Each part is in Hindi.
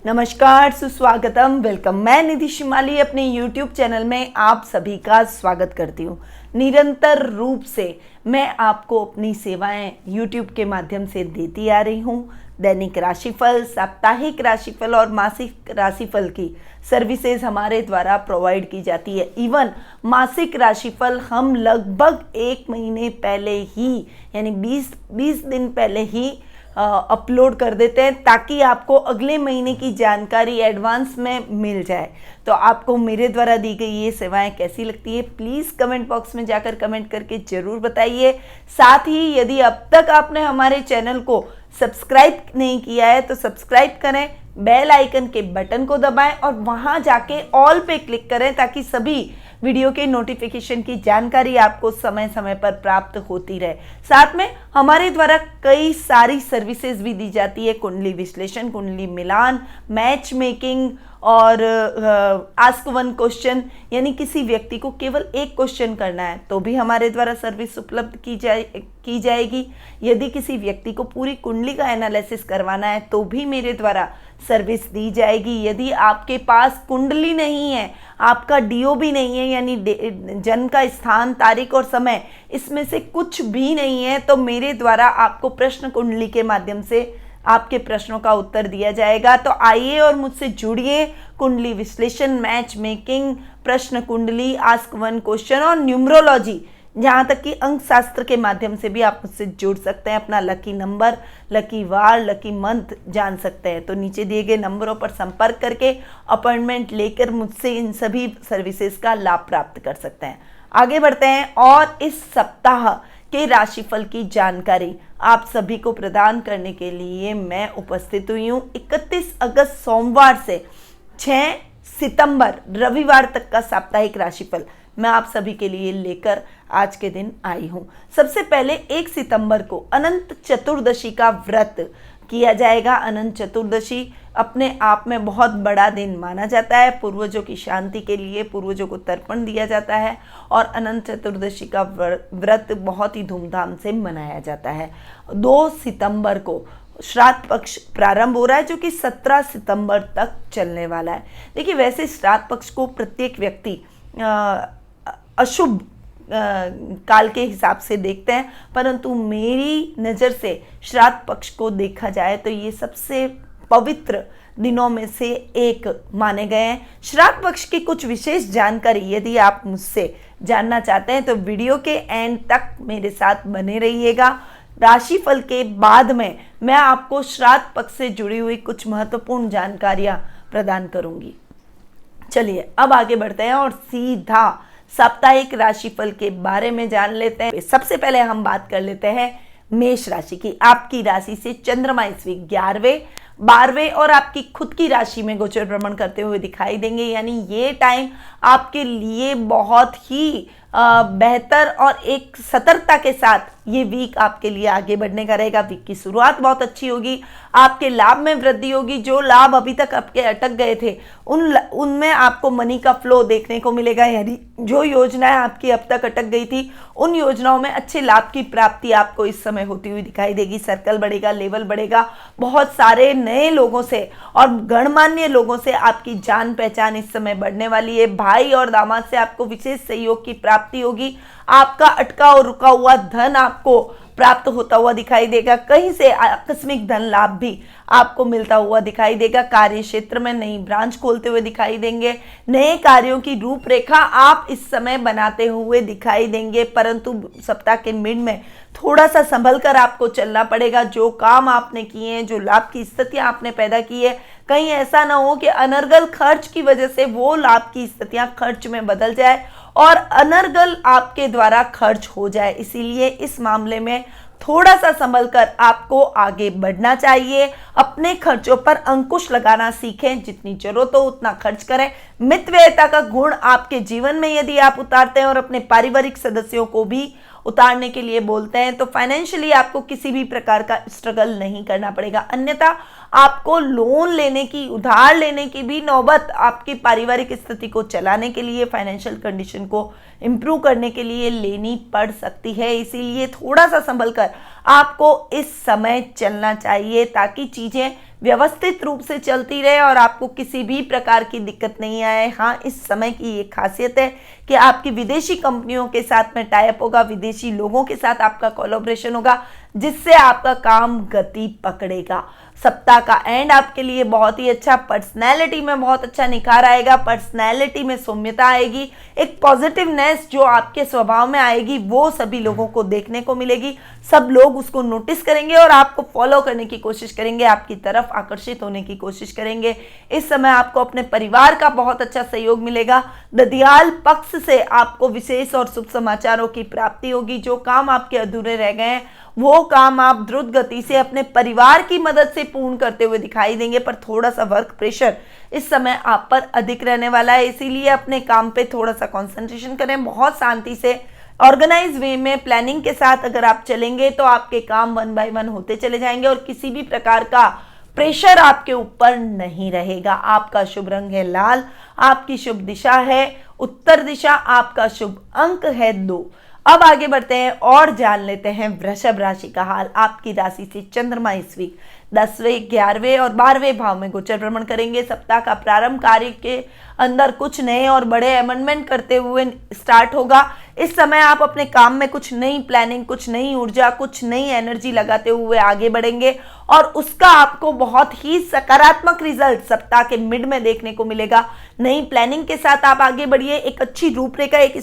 नमस्कार, सुस्वागतम, वेलकम। मैं निधि शिमाली अपने YouTube चैनल में आप सभी का स्वागत करती हूँ। निरंतर रूप से मैं आपको अपनी सेवाएं YouTube के माध्यम से देती आ रही हूँ। दैनिक राशिफल, साप्ताहिक राशिफल और मासिक राशिफल की सर्विसेज हमारे द्वारा प्रोवाइड की जाती है। इवन मासिक राशिफल हम लगभग 1 महीने पहले ही, यानी 20 दिन पहले ही अपलोड कर देते हैं, ताकि आपको अगले महीने की जानकारी एडवांस में मिल जाए। तो आपको मेरे द्वारा दी गई ये सेवाएं कैसी लगती है, प्लीज़ कमेंट बॉक्स में जाकर कमेंट करके ज़रूर बताइए। साथ ही यदि अब तक आपने हमारे चैनल को सब्सक्राइब नहीं किया है तो सब्सक्राइब करें, बेल आइकन के बटन को दबाएं और वहां जाके ऑल पे क्लिक करें, ताकि सभी वीडियो के नोटिफिकेशन की जानकारी आपको समय समय पर प्राप्त होती रहे। साथ में हमारे द्वारा कई सारी सर्विसेज भी दी जाती है, कुंडली विश्लेषण, कुंडली मिलान, मैच मेकिंग और आस्क वन क्वेश्चन, यानी किसी व्यक्ति को केवल एक क्वेश्चन करना है तो भी हमारे द्वारा सर्विस उपलब्ध की जाएगी। यदि किसी व्यक्ति को पूरी कुंडली का एनालिसिस करवाना है तो भी मेरे द्वारा सर्विस दी जाएगी। यदि आपके पास कुंडली नहीं है, आपका डीओबी नहीं है, यानी जन्म का स्थान, तारीख और समय, इसमें से कुछ भी नहीं है, तो मेरे द्वारा आपको प्रश्न कुंडली के माध्यम से आपके प्रश्नों का उत्तर दिया जाएगा। तो आइए और मुझसे जुड़िए। कुंडली विश्लेषण, मैच मेकिंग, प्रश्न कुंडली, आस्क वन क्वेश्चन और न्यूमरोलॉजी, जहाँ तक कि अंक शास्त्र के माध्यम से भी आप मुझसे जुड़ सकते हैं। अपना लकी नंबर, लकी वार, लकी मंथ जान सकते हैं। तो नीचे दिए गए नंबरों पर संपर्क करके अपॉइंटमेंट लेकर मुझसे इन सभी सर्विसेज का लाभ प्राप्त कर सकते हैं। आगे बढ़ते हैं और इस सप्ताह के राशिफल की जानकारी आप सभी को प्रदान करने के लिए मैं उपस्थित हुई हूँ। 31 अगस्त सोमवार से 6 सितंबर रविवार तक का साप्ताहिक राशिफल मैं आप सभी के लिए लेकर आज के दिन आई हूँ। सबसे पहले 1 सितंबर को अनंत चतुर्दशी का व्रत किया जाएगा। अनंत चतुर्दशी अपने आप में बहुत बड़ा दिन माना जाता है। पूर्वजों की शांति के लिए पूर्वजों को तर्पण दिया जाता है और अनंत चतुर्दशी का व्रत बहुत ही धूमधाम से मनाया जाता है। 2 सितंबर को श्राद्ध पक्ष प्रारंभ हो रहा है, जो कि 17 सितंबर तक चलने वाला है। देखिए, वैसे श्राद्ध पक्ष को प्रत्येक व्यक्ति अशुभ काल के हिसाब से देखते हैं, परंतु मेरी नज़र से श्राद्ध पक्ष को देखा जाए तो ये सबसे पवित्र दिनों में से एक माने गए हैं। श्राद्ध पक्ष की कुछ विशेष जानकारी यदि आप मुझसे जानना चाहते हैं तो वीडियो के एंड तक मेरे साथ बने रहिएगा। राशिफल के बाद में मैं आपको श्राद्ध पक्ष से जुड़ी हुई कुछ महत्वपूर्ण जानकारियां प्रदान करूंगी। चलिए अब आगे बढ़ते हैं और सीधा साप्ताहिक राशिफल के बारे में जान लेते हैं। सबसे पहले हम बात कर लेते हैं मेष राशि की। आपकी राशि से चंद्रमा इस वीक 11वें, 12वें और आपकी खुद की राशि में गोचर भ्रमण करते हुए दिखाई देंगे। यानी ये टाइम आपके लिए बहुत ही बेहतर और एक सतर्कता के साथ ये वीक आपके लिए आगे बढ़ने का रहेगा। वीक की शुरुआत बहुत अच्छी होगी, आपके लाभ में वृद्धि होगी। जो लाभ अभी तक आपके अटक गए थे उनमें आपको मनी का फ्लो देखने को मिलेगा। यानी जो योजनाएं आपकी अब तक अटक गई थी उन योजनाओं में अच्छे लाभ की प्राप्ति आपको इस समय होती हुई दिखाई देगी। सर्कल बढ़ेगा, लेवल बढ़ेगा। बहुत सारे नए लोगों से और गणमान्य लोगों से आपकी जान पहचान इस समय बढ़ने वाली है। भाई और दामाद से आपको विशेष सहयोग की प्राप्ति होगी। आपका अटका और रुका हुआ धन आपको प्राप्त होता हुआ दिखाई देगा। कहीं से आकस्मिक धन लाभ भी आपको मिलता हुआ दिखाई देगा। कार्य क्षेत्र में नई ब्रांच खोलते हुए दिखाई देंगे। नए कार्यों की रूपरेखा आप इस समय बनाते हुए दिखाई देंगे, परंतु सप्ताह के मिड में थोड़ा सा संभल कर आपको चलना पड़ेगा। जो काम आपने किए हैं, जो लाभ की स्थितियां आपने पैदा की है, कहीं ऐसा ना हो कि अनर्गल खर्च की वजह से वो लाभ की स्थितियां खर्च में बदल जाए और अनर्गल आपके द्वारा खर्च हो जाए। इसीलिए इस मामले में थोड़ा सा संभल कर आपको आगे बढ़ना चाहिए। अपने खर्चों पर अंकुश लगाना सीखें। जितनी जरूरत हो उतना खर्च करें। मितव्ययिता का गुण आपके जीवन में यदि आप उतारते हैं और अपने पारिवारिक सदस्यों को भी उतारने के लिए बोलते हैं तो फाइनेंशियली आपको किसी भी प्रकार का स्ट्रगल नहीं करना पड़ेगा। अन्यथा आपको लोन लेने की, उधार लेने की भी नौबत आपकी पारिवारिक स्थिति को चलाने के लिए, फाइनेंशियल कंडीशन को इम्प्रूव करने के लिए लेनी पड़ सकती है। इसीलिए थोड़ा सा संभल कर आपको इस समय चलना चाहिए ताकि चीजें व्यवस्थित रूप से चलती रहे और आपको किसी भी प्रकार की दिक्कत नहीं आए। हाँ, इस समय की ये खासियत है कि आपकी विदेशी कंपनियों के साथ में टाइप होगा, विदेशी लोगों के साथ आपका कोलैबोरेशन होगा, जिससे आपका काम गति पकड़ेगा। सप्ताह का एंड आपके लिए बहुत ही अच्छा, पर्सनैलिटी में बहुत अच्छा निखार आएगा, पर्सनैलिटी में सौम्यता आएगी, एक पॉजिटिवनेस जो आपके स्वभाव में आएगी वो सभी लोगों को देखने को मिलेगी। सब लोग उसको नोटिस करेंगे और आपको फॉलो करने की कोशिश करेंगे, आपकी तरफ आकर्षित होने की कोशिश करेंगे। इस समय आपको अपने परिवार का बहुत अच्छा सहयोग मिलेगा। ददियाल पक्ष से आपको विशेष और शुभ समाचारों की प्राप्ति होगी। जो काम आपके अधूरे रह गए हैं वो काम आप द्रुत गति से अपने परिवार की मदद से पूर्ण करते हुए दिखाई देंगे, पर थोड़ा सा वर्क प्रेशर इस समय आप पर अधिक रहने वाला है, इसीलिए अपने काम पे थोड़ा सा कंसंट्रेशन करें। बहुत शांति से ऑर्गेनाइज वे में प्लानिंग के साथ अगर आप चलेंगे तो आपके काम 1 बाय 1 होते चले जाएंगे और किसी भी प्रकार का प्रेशर आपके ऊपर नहीं रहेगा। आपका शुभ रंग है लाल, आपकी शुभ दिशा है उत्तर दिशा, आपका शुभ अंक है 2। अब आगे बढ़ते हैं और जान लेते हैं वृषभ राशि का हाल। आपकी राशि से चंद्रमा इस वीक 10वें, 11वें और 12वें भाव में गोचर भ्रमण करेंगे। सप्ताह का प्रारंभ कार्य के अंदर कुछ नए और बड़े अमेंडमेंट करते हुए स्टार्ट होगा। इस समय आप अपने काम में कुछ नई प्लानिंग, कुछ नई ऊर्जा, कुछ नई एनर्जी लगाते हुए आगे बढ़ेंगे और उसका आपको बहुत ही सकारात्मक रिजल्ट सप्ताह के मिड में देखने को मिलेगा। नई प्लानिंग के साथ आप आगे बढ़िए, एक अच्छी रूपरेखा, एक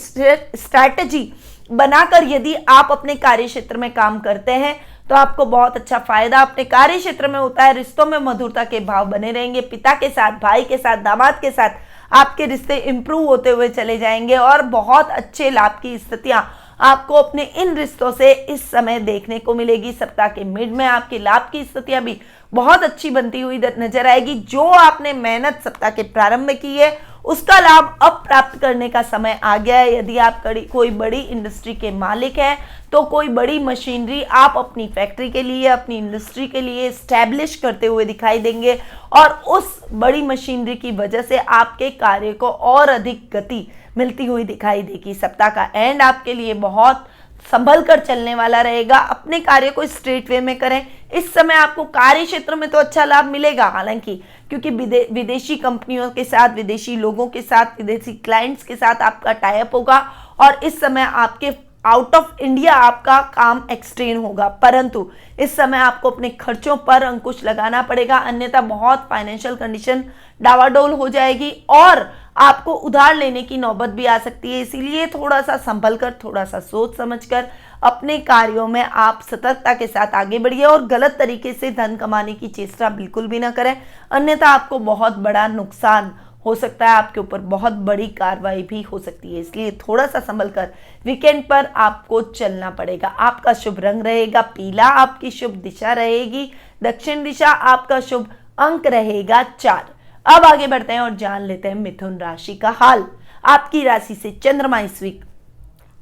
स्ट्रैटेजी बनाकर यदि आप अपने कार्य क्षेत्र में काम करते हैं तो आपको बहुत अच्छा फायदा अपने कार्य क्षेत्र में होता है। रिश्तों में मधुरता के भाव बने रहेंगे, पिता के साथ, भाई के साथ, दामाद के साथ आपके रिश्ते इंप्रूव होते हुए चले जाएंगे और बहुत अच्छे लाभ की स्थितियां आपको अपने इन रिश्तों से इस समय देखने को मिलेगी। सप्ताह के मिड में आपकी लाभ की स्थितियां भी बहुत अच्छी बनती हुई नजर आएगी। जो आपने मेहनत सप्ताह के प्रारंभ में की है उसका लाभ अब प्राप्त करने का समय आ गया है। यदि आप कोई बड़ी इंडस्ट्री के मालिक हैं तो कोई बड़ी मशीनरी आप अपनी फैक्ट्री के लिए, अपनी इंडस्ट्री के लिए स्टैब्लिश करते हुए दिखाई देंगे और उस बड़ी मशीनरी की वजह से आपके कार्य को और अधिक गति मिलती हुई दिखाई देगी। सप्ताह का एंड आपके लिए बहुत संभल कर चलने वाला रहेगा। अपने कार्य को स्ट्रेट वे में करें। इस समय आपको कार्य क्षेत्र में तो अच्छा लाभ मिलेगा, हालांकि क्योंकि विदेशी कंपनियों के साथ, विदेशी लोगों के साथ, विदेशी क्लाइंट्स के साथ आपका टाई अप होगा और इस समय आपके आउट ऑफ इंडिया आपका काम एक्सटेंड होगा, परंतु इस समय आपको अपने खर्चों पर अंकुश लगाना पड़ेगा, अन्यथा बहुत फाइनेंशियल कंडीशन डावाडोल हो जाएगी और आपको उधार लेने की नौबत भी आ सकती है। इसीलिए थोड़ा सा संभल कर, थोड़ा सा सोच समझकर अपने कार्यों में आप सतर्कता के साथ आगे बढ़िए और गलत तरीके से धन कमाने की चेष्टा बिल्कुल भी ना करें, अन्यथा आपको बहुत बड़ा नुकसान हो सकता है, आपके ऊपर बहुत बड़ी कार्रवाई भी हो सकती है। इसलिए थोड़ा सा संभल कर वीकेंड पर आपको चलना पड़ेगा। आपका शुभ रंग रहेगा पीला, आपकी शुभ दिशा रहेगी दक्षिण दिशा, आपका शुभ अंक रहेगा 4। अब आगे बढ़ते हैं और जान लेते हैं मिथुन राशि का हाल। आपकी राशि से चंद्रमा इस वीक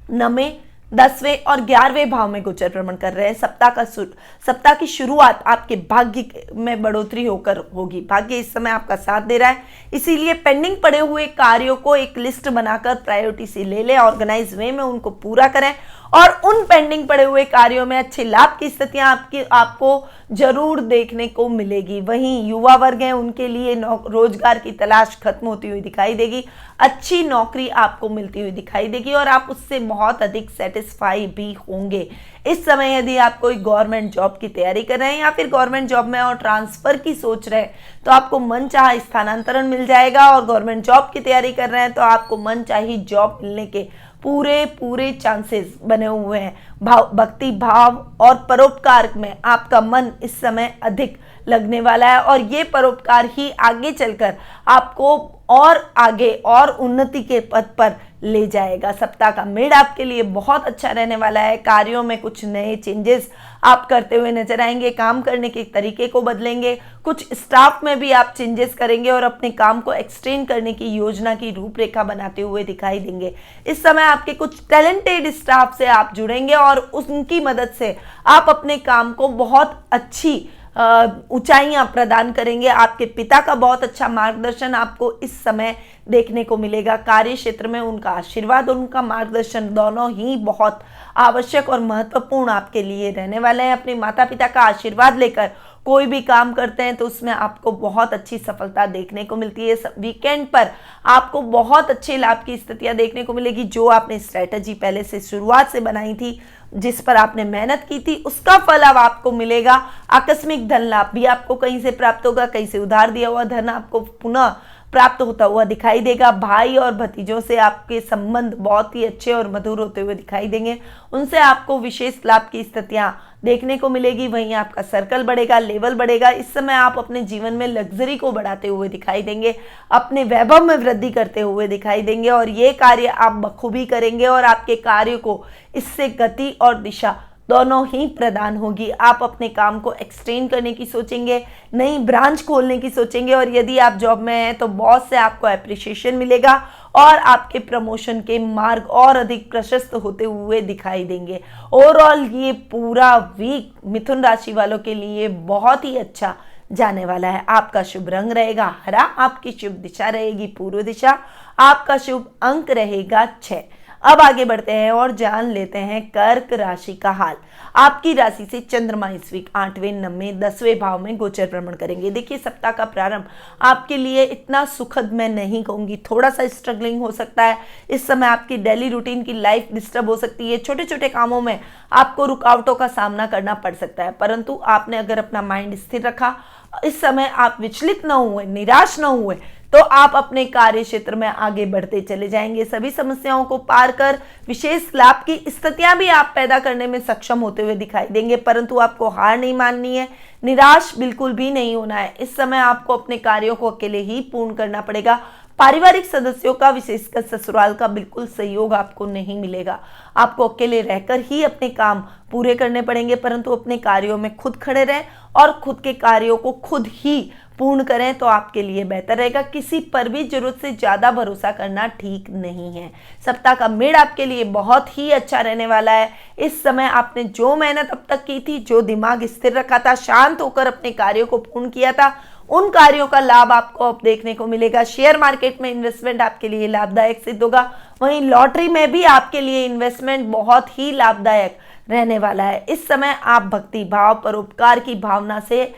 9वें, 10वें और 11वें भाव में गोचर भ्रमण कर रहे हैं। सप्ताह की शुरुआत आपके भाग्य में बढ़ोतरी होकर होगी। भाग्य इस समय आपका साथ दे रहा है, इसीलिए पेंडिंग पड़े हुए कार्यों को एक लिस्ट बनाकर प्रायोरिटी से ले लें, ऑर्गेनाइज वे में उनको पूरा करें और उन पेंडिंग पड़े हुए कार्यों में अच्छे लाभ की स्थितियां आपको जरूर देखने को मिलेगी। वहीं युवा वर्ग हैं, उनके लिए रोजगार की तलाश खत्म होती हुई दिखाई देगी, अच्छी नौकरी आपको मिलती हुई दिखाई देगी और आप उससे बहुत अधिक सेटिस्फाई भी होंगे। इस समय यदि आप कोई गवर्नमेंट जॉब की तैयारी कर रहे हैं या फिर गवर्नमेंट जॉब में और ट्रांसफर की सोच रहे हैं तो आपको मनचाहा स्थानांतरण मिल जाएगा और गवर्नमेंट जॉब की तैयारी कर रहे हैं तो आपको मनचाही जॉब मिलने के पूरे चांसेस बने हुए हैं। भक्ति भाव और परोपकार में आपका मन इस समय अधिक लगने वाला है और ये परोपकार ही आगे चलकर आपको और आगे और उन्नति के पथ पर ले जाएगा। सप्ताह का मिड आपके लिए बहुत अच्छा रहने वाला है। कार्यों में कुछ नए चेंजेस आप करते हुए नजर आएंगे, काम करने के तरीके को बदलेंगे, कुछ स्टाफ में भी आप चेंजेस करेंगे और अपने काम को एक्सटेंड करने की योजना की रूपरेखा बनाते हुए दिखाई देंगे। इस समय आपके कुछ टैलेंटेड स्टाफ से आप जुड़ेंगे और उनकी मदद से आप अपने काम को बहुत अच्छी ऊंचाइयां प्रदान करेंगे। आपके पिता का बहुत अच्छा मार्गदर्शन आपको इस समय देखने को मिलेगा। कार्य क्षेत्र में उनका आशीर्वाद और उनका मार्गदर्शन दोनों ही बहुत आवश्यक और महत्वपूर्ण आपके लिए रहने वाले हैं। अपने माता पिता का आशीर्वाद लेकर कोई भी काम करते हैं तो उसमें आपको बहुत अच्छी सफलता देखने को मिलती है। वीकेंड पर आपको बहुत अच्छे लाभ की स्थितियां देखने को मिलेगी। जो आपने स्ट्रेटजी पहले से शुरुआत से बनाई थी, जिस पर आपने मेहनत की थी, उसका फल अब आपको मिलेगा। आकस्मिक धन लाभ भी आपको कहीं से प्राप्त होगा। कहीं से उधार दिया हुआ धन आपको पुनः प्राप्त होता हुआ दिखाई देगा। भाई और भतीजों से आपके संबंध बहुत ही अच्छे और मधुर होते हुए दिखाई देंगे। उनसे आपको विशेष लाभ की स्थितियां देखने को मिलेगी। वहीं आपका सर्कल बढ़ेगा, लेवल बढ़ेगा। इस समय आप अपने जीवन में लग्जरी को बढ़ाते हुए दिखाई देंगे, अपने वैभव में वृद्धि करते हुए दिखाई देंगे और ये कार्य आप बखूबी करेंगे और आपके कार्य को इससे गति और दिशा दोनों ही प्रदान होगी। आप अपने काम को एक्सटेंड करने की सोचेंगे, नई ब्रांच खोलने की सोचेंगे और यदि आप जॉब में हैं तो बॉस से आपको एप्रिसिएशन मिलेगा और आपके प्रमोशन के मार्ग और अधिक प्रशस्त होते हुए दिखाई देंगे। ओवरऑल ये पूरा वीक मिथुन राशि वालों के लिए बहुत ही अच्छा जाने वाला है। आपका शुभ रंग रहेगा हरा, आपकी शुभ दिशा रहेगी पूर्व दिशा, आपका शुभ अंक रहेगा 6। अब आगे बढ़ते हैं और जान लेते हैं कर्क राशि का हाल। आपकी राशि से चंद्रमा इस वीक 8वें, 9वें, 10वें भाव में गोचर भ्रमण करेंगे। देखिए, सप्ताह का प्रारंभ आपके लिए इतना सुखद मैं नहीं कहूंगी, थोड़ा सा स्ट्रगलिंग हो सकता है। इस समय आपकी डेली रूटीन की लाइफ डिस्टर्ब हो सकती है। छोटे छोटे कामों में आपको रुकावटों का सामना करना पड़ सकता है, परंतु आपने अगर अपना माइंड स्थिर रखा, इस समय आप विचलित न हुए, निराश न हुए, तो आप अपने कार्य क्षेत्र में आगे बढ़ते चले जाएंगे। सभी समस्याओं को पार कर विशेष लाभ की स्थितियां भी आप पैदा करने में सक्षम होते हुए दिखाई देंगे, परंतु आपको हार नहीं माननी है, निराश बिल्कुल भी नहीं होना है। इस समय आपको अपने कार्यों को अकेले ही पूर्ण करना पड़ेगा। पारिवारिक सदस्यों का, विशेषकर ससुराल का बिल्कुल सहयोग आपको नहीं मिलेगा। आपको अकेले रहकर ही अपने काम पूरे करने पड़ेंगे, परंतु अपने कार्यों में खुद खड़े रहें और खुद के कार्यों को खुद ही पूर्ण करें तो आपके लिए बेहतर रहेगा। किसी पर भी जरूरत से ज्यादा भरोसा करना ठीक नहीं है। सप्ताह का मिड आपके लिए बहुत ही अच्छा रहने वाला है। इस समय आपने जो मेहनत अब तक की थी, जो दिमाग स्थिर रखा था, शांत होकर अपने कार्यों को पूर्ण किया था, उन कार्यों का लाभ आपको अब देखने को मिलेगा। शेयर मार्केट में इन्वेस्टमेंट आपके लिए लाभदायक सिद्ध होगा। वहीं लॉटरी में भी आपके लिए इन्वेस्टमेंट बहुत ही लाभदायक रहने वाला है। इस समय आप भक्ति भाव, परोपकार की भावना से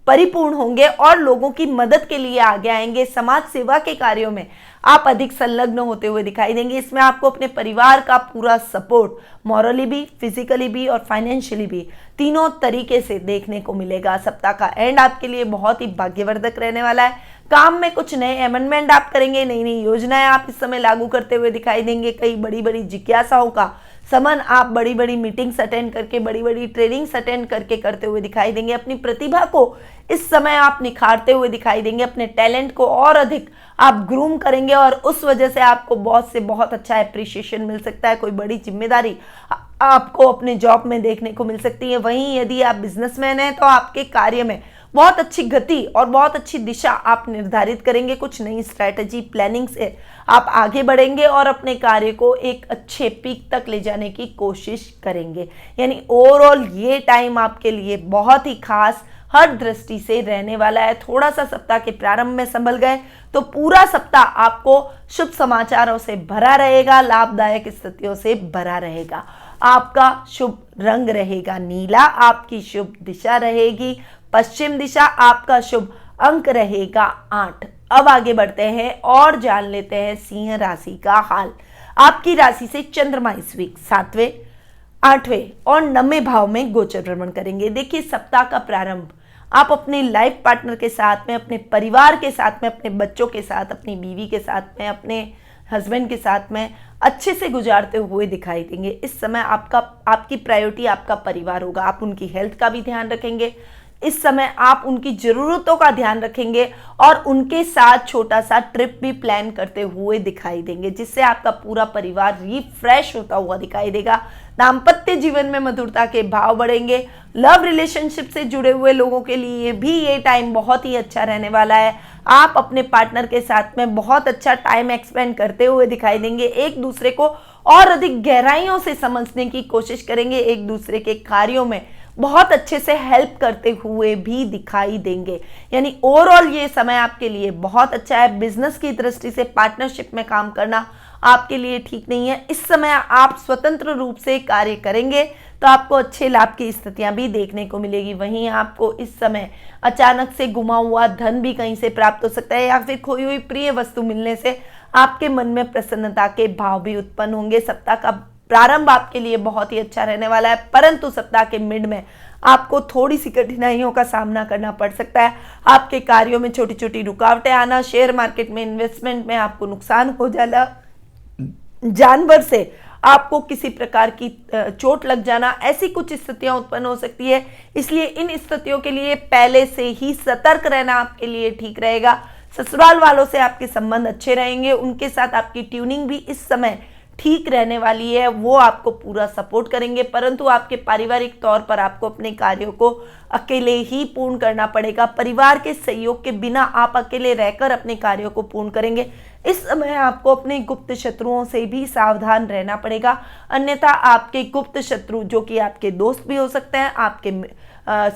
परिपूर्ण होंगे और लोगों की मदद के लिए आगे आएंगे। समाज सेवा के कार्यों में आप अधिक संलग्न होते हुए दिखाई देंगे। इसमें आपको अपने परिवार का पूरा सपोर्ट, मॉरली भी, फिजिकली भी और फाइनेंशियली भी, तीनों तरीके से देखने को मिलेगा। सप्ताह का एंड आपके लिए बहुत ही भाग्यवर्धक रहने वाला है। काम में कुछ नए अमेंडमेंट आप करेंगे, नई नई योजनाएं आप इस समय लागू करते हुए दिखाई देंगे। कई बड़ी बड़ी जिज्ञासाओं का समन आप बड़ी बड़ी मीटिंग्स अटेंड करके, बड़ी बड़ी ट्रेनिंग्स अटेंड करके करते हुए दिखाई देंगे। अपनी प्रतिभा को इस समय आप निखारते हुए दिखाई देंगे। अपने टैलेंट को और अधिक आप ग्रूम करेंगे और उस वजह से आपको बॉस से बहुत अच्छा एप्रिसिएशन मिल सकता है। कोई बड़ी जिम्मेदारी आपको अपने जॉब में देखने को मिल सकती है। वहीं यदि आप बिजनेसमैन हैं तो आपके कार्य में बहुत अच्छी गति और बहुत अच्छी दिशा आप निर्धारित करेंगे। कुछ नई स्ट्रैटेजी, प्लानिंग से आप आगे बढ़ेंगे और अपने कार्य को एक अच्छे पीक तक ले जाने की कोशिश करेंगे। यानी ओवरऑल ये टाइम आपके लिए बहुत ही खास हर दृष्टि से रहने वाला है। थोड़ा सा सप्ताह के प्रारंभ में संभल गए तो पूरा सप्ताह आपको शुभ समाचारों से भरा रहेगा, लाभदायक स्थितियों से भरा रहेगा। आपका शुभ रंग रहेगा नीला, आपकी शुभ दिशा रहेगी पश्चिम दिशा, आपका शुभ अंक रहेगा 8। अब आगे बढ़ते हैं और जान लेते हैं सिंह राशि का हाल। आपकी राशि से चंद्रमा इस वीक 7वें, 8वें और 9वें भाव में गोचर भ्रमण करेंगे। देखिए, सप्ताह का प्रारंभ आप अपने लाइफ पार्टनर के साथ में, अपने परिवार के साथ में, अपने बच्चों के साथ, अपनी बीवी के साथ में, अपने हस्बैंड के साथ में अच्छे से गुजारते हुए दिखाई देंगे। इस समय आपकी प्रायोरिटी आपका परिवार होगा। आप उनकी हेल्थ का भी ध्यान रखेंगे। इस समय आप उनकी जरूरतों का ध्यान रखेंगे और उनके साथ छोटा सा ट्रिप भी प्लान करते हुए दिखाई देंगे, जिससे आपका पूरा परिवार रिफ्रेश होता हुआ दिखाई देगा। दाम्पत्य जीवन में मधुरता के भाव बढ़ेंगे। लव रिलेशनशिप से जुड़े हुए लोगों के लिए भी ये टाइम बहुत ही अच्छा रहने वाला है। आप अपने पार्टनर के साथ में बहुत अच्छा टाइम एक्सपेंड करते हुए दिखाई देंगे। एक दूसरे को और अधिक गहराइयों से समझने की कोशिश करेंगे। एक दूसरे के कार्यों में बहुत अच्छे से हेल्प करते हुए भी दिखाई देंगे। यानी ओवरऑल ये समय आपके लिए बहुत अच्छा है। बिजनेस की दृष्टि से पार्टनरशिप में काम करना आपके लिए ठीक नहीं है। इस समय आप स्वतंत्र रूप से कार्य करेंगे तो आपको अच्छे लाभ की स्थितियां भी देखने को मिलेगी। वहीं आपको इस समय अचानक से गुमा हुआ धन भी कहीं से प्राप्त हो सकता है, या फिर खोई हुई प्रिय वस्तु मिलने से आपके मन में प्रसन्नता के भाव भी उत्पन्न होंगे। सप्ताह का प्रारंभ आपके लिए बहुत ही अच्छा रहने वाला है, परंतु सप्ताह के मिड में आपको थोड़ी सी कठिनाइयों का सामना करना पड़ सकता है। आपके कार्यों में छोटी छोटी रुकावटें आना, शेयर मार्केट में इन्वेस्टमेंट में आपको नुकसान हो जाना, जानवर से आपको किसी प्रकार की चोट लग जाना, ऐसी कुछ स्थितियां उत्पन्न हो सकती है। इसलिए इन स्थितियों के लिए पहले से ही सतर्क रहना आपके लिए ठीक रहेगा। ससुराल वालों से आपके संबंध अच्छे रहेंगे, उनके साथ आपकी ट्यूनिंग भी इस समय ठीक रहने वाली है, वो आपको पूरा सपोर्ट करेंगे। परंतु आपके पारिवारिक तौर पर आपको अपने कार्यों को अकेले ही पूर्ण करना पड़ेगा। परिवार के सहयोग के बिना आप अकेले रहकर अपने कार्यों को पूर्ण करेंगे। इस समय आपको अपने गुप्त शत्रुओं से भी सावधान रहना पड़ेगा, अन्यथा आपके गुप्त शत्रु जो कि आपके दोस्त भी हो सकते हैं, आपके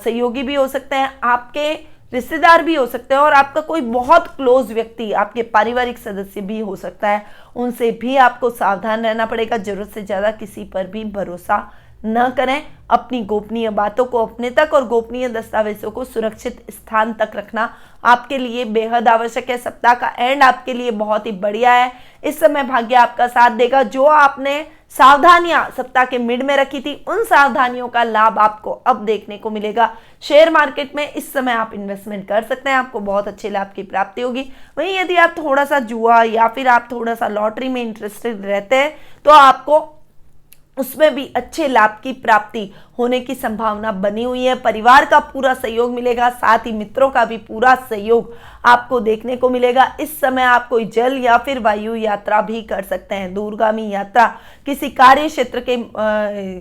सहयोगी भी हो सकते हैं, आपके रिश्तेदार भी हो सकते हैं, और आपका कोई बहुत क्लोज व्यक्ति, आपके पारिवारिक सदस्य भी हो सकता है, उनसे भी आपको सावधान रहना पड़ेगा। जरूरत से ज़्यादा किसी पर भी भरोसा न करें। अपनी गोपनीय बातों को अपने तक और गोपनीय दस्तावेजों को सुरक्षित स्थान तक रखना आपके लिए बेहद आवश्यक है। सप्ताह का एंड आपके लिए बहुत ही बढ़िया है। इस समय भाग्य आपका साथ देगा। जो आपने सावधानियां सप्ताह के मिड में रखी थी, उन सावधानियों का लाभ आपको अब देखने को मिलेगा। शेयर मार्केट में इस समय आप इन्वेस्टमेंट कर सकते हैं, आपको बहुत अच्छे लाभ की प्राप्ति होगी। वहीं यदि आप थोड़ा सा जुआ या फिर आप थोड़ा सा लॉटरी में इंटरेस्टेड रहते हैं तो आपको उसमें भी अच्छे लाभ की प्राप्ति होने की संभावना बनी हुई है। परिवार का पूरा सहयोग मिलेगा, साथ ही मित्रों का भी पूरा सहयोग आपको देखने को मिलेगा। इस समय आप कोई जल या फिर वायु यात्रा भी कर सकते हैं। दूरगामी यात्रा किसी कार्य क्षेत्र के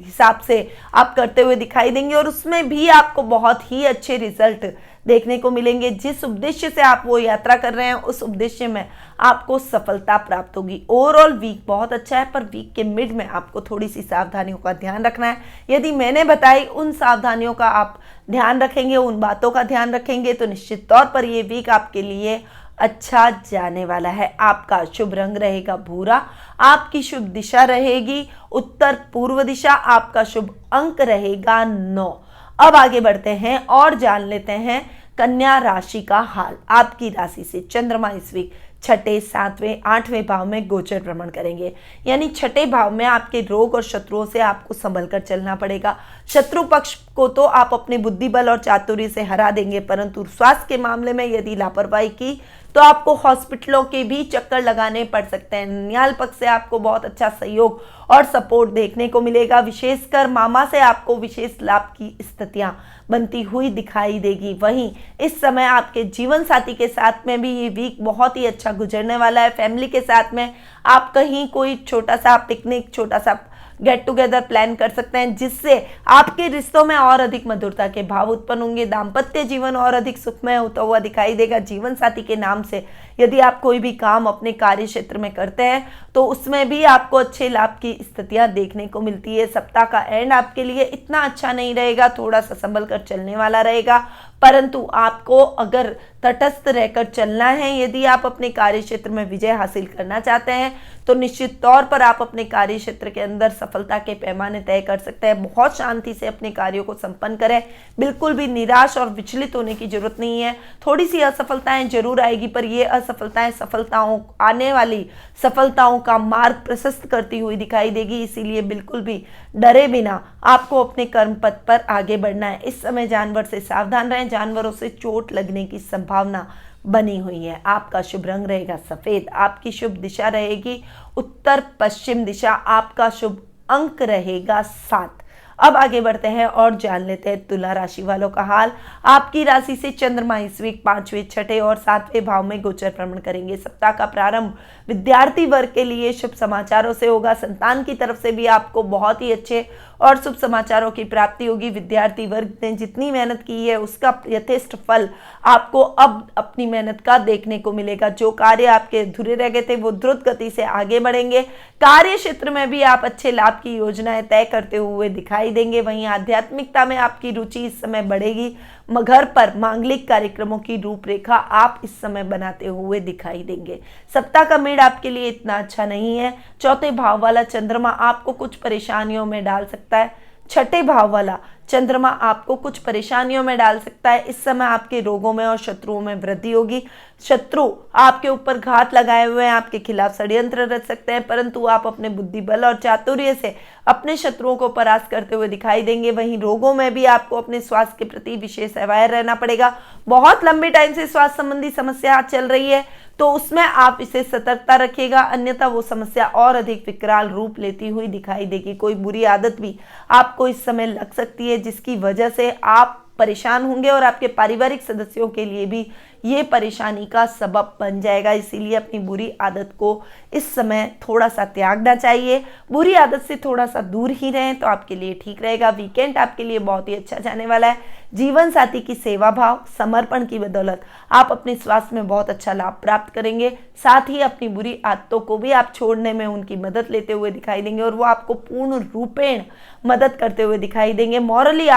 हिसाब से आप करते हुए दिखाई देंगे, और उसमें भी आपको बहुत ही अच्छे रिजल्ट देखने को मिलेंगे। जिस उद्देश्य से आप वो यात्रा कर रहे हैं, उस उद्देश्य में आपको सफलता प्राप्त होगी। ओवरऑल वीक बहुत अच्छा है, पर वीक के मिड में आपको थोड़ी सी सावधानियों का ध्यान रखना है। यदि मैंने बताई उन सावधानियों का आप ध्यान रखेंगे, उन बातों का ध्यान रखेंगे, तो निश्चित तौर पर ये वीक आपके लिए अच्छा जाने वाला है। आपका शुभ रंग रहेगा भूरा, आपकी शुभ दिशा रहेगी उत्तर पूर्व दिशा, आपका शुभ अंक रहेगा 9। अब आगे बढ़ते हैं और जान लेते हैं कन्या राशि का हाल। आपकी राशि से चंद्रमा इस वीक छठे, सातवें, आठवें भाव में गोचर भ्रमण करेंगे। यानी छठे भाव में आपके रोग और शत्रुओं से आपको संभल कर चलना पड़ेगा। शत्रु पक्ष को तो आप अपने बुद्धि बल और चातुर्य से हरा देंगे, परंतु स्वास्थ्य के मामले में यदि लापरवाही की तो आपको हॉस्पिटलों के भी चक्कर लगाने पड़ सकते हैं। न्याय पक्ष से आपको बहुत अच्छा सहयोग और सपोर्ट देखने को मिलेगा। विशेषकर मामा से आपको विशेष लाभ की स्थितियां बनती हुई दिखाई देगी। वहीं इस समय आपके जीवन साथी के साथ में भी ये वीक बहुत ही अच्छा गुजरने वाला है। फैमिली के साथ में आप कहीं कोई छोटा सा पिकनिक, छोटा सा गेट टुगेदर प्लान कर सकते हैं, जिससे आपके रिश्तों में और अधिक मधुरता के भाव उत्पन्न होंगे। दाम्पत्य जीवन और अधिक सुखमय होता हुआ दिखाई देगा। जीवन साथी के नाम से यदि आप कोई भी काम अपने कार्य क्षेत्र में करते हैं तो उसमें भी आपको अच्छे लाभ की स्थितियां देखने को मिलती है। सप्ताह का एंड आपके लिए इतना अच्छा नहीं रहेगा, थोड़ा सा संभल कर चलने वाला रहेगा, परंतु आपको अगर तटस्थ रहकर चलना है, यदि आप अपने कार्य क्षेत्र में विजय हासिल करना चाहते हैं, तो निश्चित तौर पर आप अपने कार्य क्षेत्र के अंदर सफलता के पैमाने तय कर सकते हैं। बहुत शांति से अपने कार्यों को संपन्न करें, बिल्कुल भी निराश और विचलित होने की जरूरत नहीं है। थोड़ी सी असफलताएं जरूर आएगी, पर ये असफलताएं सफलताओं, आने वाली सफलताओं का मार्ग प्रशस्त करती हुई दिखाई देगी। इसीलिए बिल्कुल भी डरे बिना आपको अपने कर्म पथ पर आगे बढ़ना है। इस समय जानवर से सावधान रहें, जानवरों से चोट लगने की संभावना बनी हुई है। आपका शुभ रंग रहेगा सफेद, आपकी शुभ दिशा रहेगी उत्तर पश्चिम दिशा, आपका शुभ अंक रहेगा 7। अब आगे बढ़ते हैं और जान लेते हैं तुला राशि वालों का हाल। आपकी राशि से चंद्रमा इस वीक 5वें, 6ठे और 7वें भाव में गोचर भ्रमण करेंगे। सप्ताह का प्रारंभ विद्यार्थी वर्ग के लिए शुभ समाचारों से होगा। संतान की तरफ से भी आपको बहुत ही अच्छे और शुभ समाचारों की प्राप्ति होगी। विद्यार्थी वर्ग ने जितनी मेहनत की है उसका यथेष्ट फल आपको अब अपनी मेहनत का देखने को मिलेगा। जो कार्य आपके अधूरे रह गए थे वो द्रुत गति से आगे बढ़ेंगे। कार्य क्षेत्र में भी आप अच्छे लाभ की योजनाएं तय करते हुए दिखाई देंगे। वहीं आध्यात्मिकता में आपकी रुचि इस समय बढ़ेगी। घर पर मांगलिक कार्यक्रमों की रूपरेखा आप इस समय बनाते हुए दिखाई देंगे। सप्ताह का मेड़ आपके लिए इतना अच्छा नहीं है। चौथे भाव वाला चंद्रमा आपको कुछ परेशानियों में डाल सकता है। छठे भाव वाला चंद्रमा आपको कुछ परेशानियों में डाल सकता है। इस समय आपके रोगों में और शत्रुओं में वृद्धि होगी। शत्रु आपके ऊपर घात लगाए हुए हैं, आपके खिलाफ षड्यंत्र रच सकते हैं, परंतु आप अपने बुद्धि बल और चातुर्य से अपने शत्रुओं को परास्त करते हुए दिखाई देंगे। वहीं रोगों में भी आपको अपने स्वास्थ्य के प्रति विशेष अवेयर रहना पड़ेगा। बहुत लंबे टाइम से स्वास्थ्य संबंधी समस्या चल रही है तो उसमें आप इसे सतर्कता रखिएगा, अन्यथा वो समस्या और अधिक विकराल रूप लेती हुई दिखाई देगी। कोई बुरी आदत भी आपको इस समय लग सकती है जिसकी वजह से आप परेशान होंगे और आपके पारिवारिक सदस्यों के लिए भी ये परेशानी का सबब बन जाएगा। इसीलिए अपनी बुरी आदत को इस समय थोड़ा सा त्यागना चाहिए। बुरी आदत से थोड़ा सा दूर ही रहें तो आपके लिए ठीक रहेगा। वीकेंड आपके लिए बहुत ही अच्छा जाने वाला है। जीवन साथी की सेवा भाव समर्पण की बदौलत आप अपने स्वास्थ्य में बहुत अच्छा लाभ प्राप्त करेंगे। साथ ही अपनी बुरी आदतों को भी आप छोड़ने में उनकी मदद लेते हुए दिखाई देंगे और वो आपको पूर्ण रूपेण मदद करते हुए दिखाई देंगे। मॉरली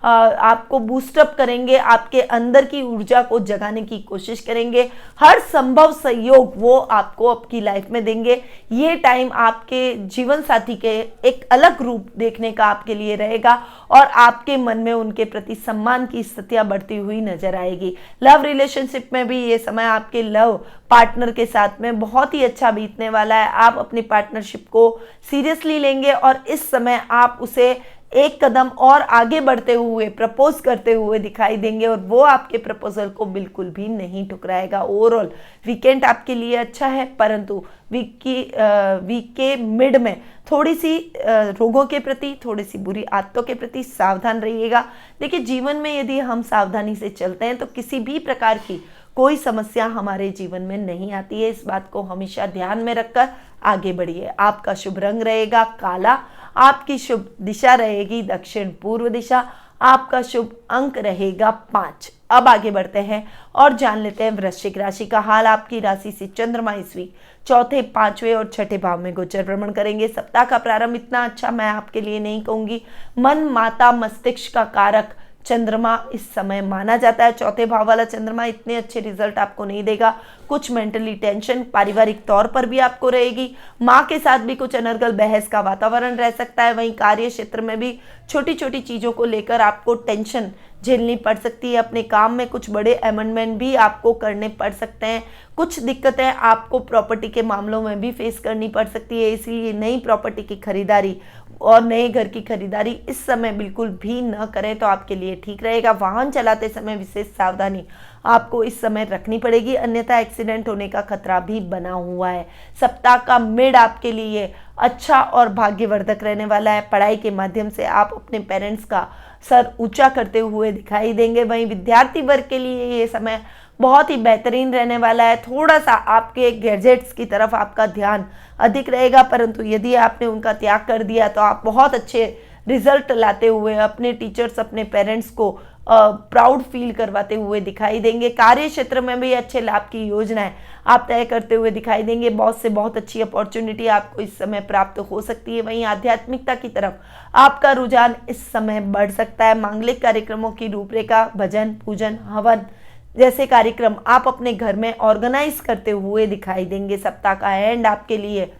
आपको बूस्टअप करेंगे, आपके अंदर की ऊर्जा को जगाने की कोशिश करेंगे। हर संभव सहयोग वो आपको आपकी लाइफ में देंगे। ये टाइम आपके जीवन साथी के एक अलग रूप देखने का आपके लिए रहेगा और आपके मन में उनके प्रति सम्मान की स्थितियां बढ़ती हुई नजर आएगी। लव रिलेशनशिप में भी ये समय आपके लव पार्टनर के साथ में बहुत ही अच्छा बीतने वाला है। आप अपनी पार्टनरशिप को सीरियसली लेंगे और इस समय आप उसे एक कदम और आगे बढ़ते हुए प्रपोज करते हुए दिखाई देंगे और वो आपके प्रपोजल को बिल्कुल भी नहीं ठुकराएगा। ओवरऑल वीकेंड आपके लिए अच्छा है, परंतु वीक के मिड में थोड़ी सी रोगों के प्रति, थोड़ी सी बुरी आदतों के प्रति सावधान रहिएगा। देखिए, जीवन में यदि हम सावधानी से चलते हैं तो किसी भी प्रकार की कोई समस्या हमारे जीवन में नहीं आती है। इस बात को हमेशा ध्यान में रखकर आगे बढ़िए। आपका शुभ रंग रहेगा काला। आपकी शुभ दिशा रहेगी दक्षिण पूर्व दिशा। आपका शुभ अंक रहेगा 5। अब आगे बढ़ते हैं और जान लेते हैं वृश्चिक राशि का हाल। आपकी राशि से चंद्रमा इस वीक चौथे, 5वें और छठे भाव में गोचर भ्रमण करेंगे। सप्ताह का प्रारंभ इतना अच्छा मैं आपके लिए नहीं कहूंगी। मन, माता, मस्तिष्क का कारक चंद्रमा इस समय माना जाता है। चौथे भाव वाला चंद्रमा इतने अच्छे रिजल्ट आपको नहीं देगा। कुछ मेंटली टेंशन पारिवारिक तौर पर भी आपको रहेगी। माँ के साथ भी कुछ अनर्गल बहस का वातावरण रह सकता है। वहीं कार्य क्षेत्र में भी छोटी छोटी चीज़ों को लेकर आपको टेंशन झेलनी पड़ सकती है। अपने काम में कुछ बड़े अमेंडमेंट भी आपको करने पड़ सकते हैं। कुछ दिक्कतें आपको प्रॉपर्टी के मामलों में भी फेस करनी पड़ सकती है। इसलिए नई प्रॉपर्टी की खरीदारी और नए घर की खरीदारी इस समय बिल्कुल भी न करें तो आपके लिए ठीक रहेगा। वाहन चलाते समय विशेष सावधानी आपको इस समय रखनी पड़ेगी, अन्यथा एक्सीडेंट होने का खतरा भी बना हुआ है। सप्ताह का मिड आपके लिए अच्छा और भाग्यवर्धक रहने वाला है। पढ़ाई के माध्यम से आप अपने पेरेंट्स का सर ऊंचा करते हुए दिखाई देंगे। वहीं विद्यार्थी वर्ग के लिए ये समय बहुत ही बेहतरीन रहने वाला है। थोड़ा सा आपके गैजेट्स की तरफ आपका ध्यान अधिक रहेगा, परंतु यदि आपने उनका त्याग कर दिया तो आप बहुत अच्छे रिजल्ट लाते हुए अपने टीचर्स, अपने पेरेंट्स को प्राउड फील करवाते हुए दिखाई देंगे। कार्य क्षेत्र में भी अच्छे लाभ की योजनाएं आप तय करते हुए दिखाई देंगे। बहुत से बहुत अच्छी अपॉर्चुनिटी आपको इस समय प्राप्त हो सकती है। वहीं आध्यात्मिकता की तरफ आपका रुझान इस समय बढ़ सकता है। मांगलिक कार्यक्रमों की रूपरेखा, भजन, पूजन, हवन जैसे कार्यक्रम आप अपने घर में ऑर्गेनाइज करते हुए दिखाई देंगे। सप्ताह का एंड आपके लिए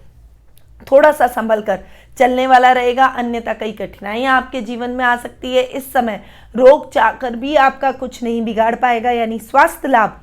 थोड़ा सा संभल कर चलने वाला रहेगा, अन्यथा कई कठिनाइयां आपके जीवन में आ सकती है। इस समय रोग चाकर भी आपका कुछ नहीं बिगाड़ पाएगा, यानी स्वास्थ्य लाभ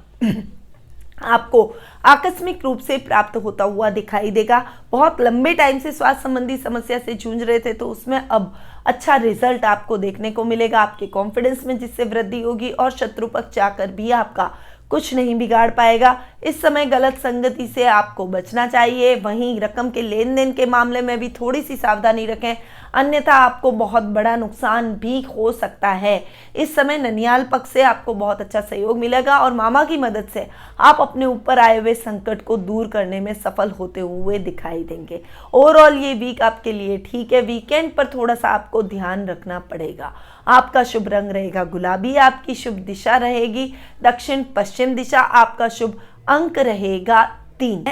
आपको आकस्मिक रूप से प्राप्त होता हुआ दिखाई देगा। बहुत लंबे टाइम से स्वास्थ्य संबंधी समस्या से जूझ रहे थे तो उसमें अब अच्छा रिजल्ट आपको देखने को मिलेगा। आपके कॉन्फिडेंस में जिससे वृद्धि होगी और शत्रु पक्ष जाकर भी आपका कुछ नहीं बिगाड़ पाएगा। इस समय गलत संगति से आपको बचना चाहिए। वहीं रकम के लेन देन के मामले में भी थोड़ी सी सावधानी रखें। अन्यथा आपको बहुत बड़ा नुकसान भी हो सकता है। इस समय ननिहाल पक्ष से आपको बहुत अच्छा सहयोग मिलेगा और मामा की मदद से आप अपने ऊपर आए हुए संकट को दूर करने में सफल होते हुए दिखाई देंगे। ओवरऑल ये वीक आपके लिए ठीक है। वीकेंड पर थोड़ा सा आपको ध्यान रखना पड़ेगा। आपका शुभ रंग रहेगा गुलाबी, आपकी शुभ दिशा रहेगी दक्षिण पश्चिम दिशा, आपका शुभ अंक रहेगा 3।